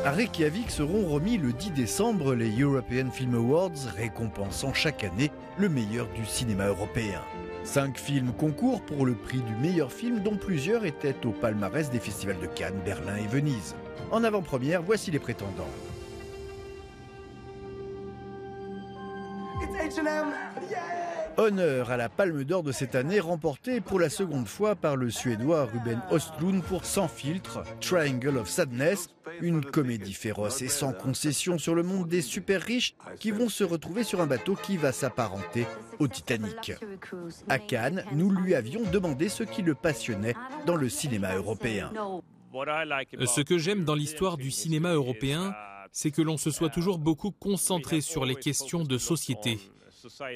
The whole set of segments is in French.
À Reykjavik seront remis le 10 décembre les European Film Awards, récompensant chaque année le meilleur du cinéma européen. 5 films concourent pour le prix du meilleur film, dont plusieurs étaient au palmarès des festivals de Cannes, Berlin et Venise. En avant-première, voici les prétendants. Honneur à la Palme d'Or de cette année, remportée pour la seconde fois par le Suédois Ruben Östlund pour Sans filtre, Triangle of Sadness, une comédie féroce et sans concession sur le monde des super riches qui vont se retrouver sur un bateau qui va s'apparenter au Titanic. À Cannes, nous lui avions demandé ce qui le passionnait dans le cinéma européen. Ce que j'aime dans l'histoire du cinéma européen, c'est que l'on se soit toujours beaucoup concentré sur les questions de société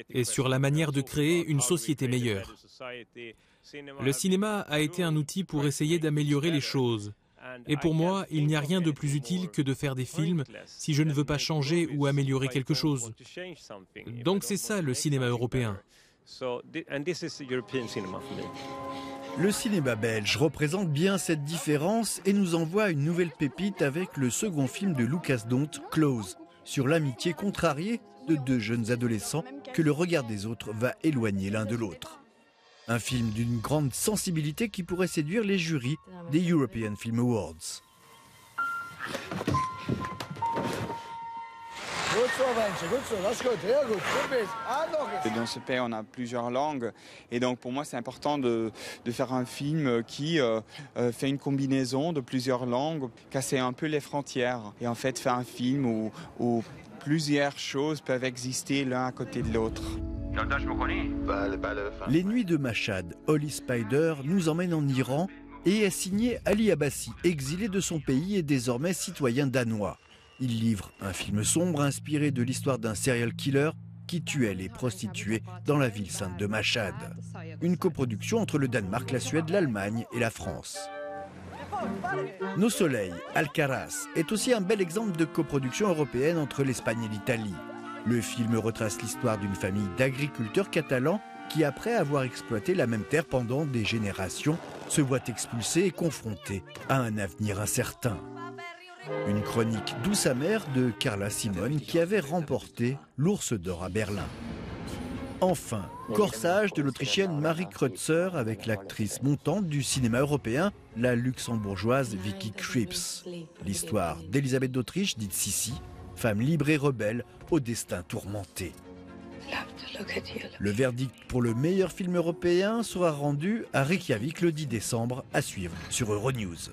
et sur la manière de créer une société meilleure. Le cinéma a été un outil pour essayer d'améliorer les choses. Et pour moi, il n'y a rien de plus utile que de faire des films si je ne veux pas changer ou améliorer quelque chose. Donc c'est ça le cinéma européen. Le cinéma belge représente bien cette différence et nous envoie une nouvelle pépite avec le second film de Lucas Dont, Close, sur l'amitié contrariée de 2 jeunes adolescents que le regard des autres va éloigner l'un de l'autre. Un film d'une grande sensibilité qui pourrait séduire les jurys des European Film Awards. Dans ce pays, on a plusieurs langues et donc pour moi c'est important de faire un film qui fait une combinaison de plusieurs langues, casser un peu les frontières et en fait faire un film où plusieurs choses peuvent exister l'un à côté de l'autre. Les Nuits de Mashhad, Holly Spider nous emmène en Iran et est signé Ali Abbasi, exilé de son pays et désormais citoyen danois. Il livre un film sombre inspiré de l'histoire d'un serial killer qui tuait les prostituées dans la ville sainte de Mashhad. Une coproduction entre le Danemark, la Suède, l'Allemagne et la France. Nos soleils, Alcaraz, est aussi un bel exemple de coproduction européenne entre l'Espagne et l'Italie. Le film retrace l'histoire d'une famille d'agriculteurs catalans qui, après avoir exploité la même terre pendant des générations, se voit expulsés et confrontés à un avenir incertain. Une chronique douce amère de Carla Simone qui avait remporté l'Ours d'Or à Berlin. Enfin, Corsage de l'Autrichienne Marie Kreutzer avec l'actrice montante du cinéma européen, la luxembourgeoise Vicky Krieps. L'histoire d'Élisabeth d'Autriche, dite Sissi, femme libre et rebelle au destin tourmenté. Le verdict pour le meilleur film européen sera rendu à Reykjavik le 10 décembre, à suivre sur Euronews.